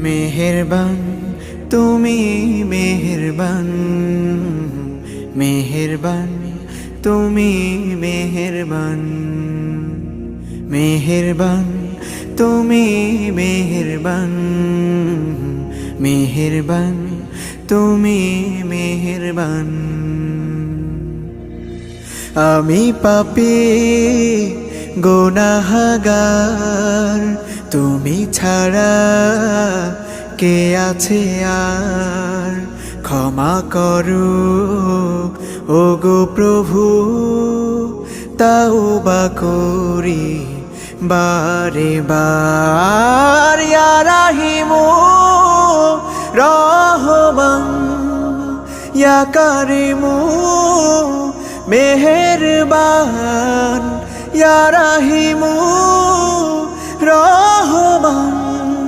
মেহেরবান তুমি মেহেরবান, মেহেরবান তুমি মেহেরবান, মেহেরবান তুমি মেহেরবান, মেহেরবান তুমি মেহেরবান। আমি পাপী গুনাহগার, তুমি ছাড়া কে আছে আর? ক্ষমা করো ওগো প্রভু, তাওবা করি বারে বার। ইয়া রাহিমু রহমান, ইয়া কারিমু মেহেরবান, ইয়া রাহিমু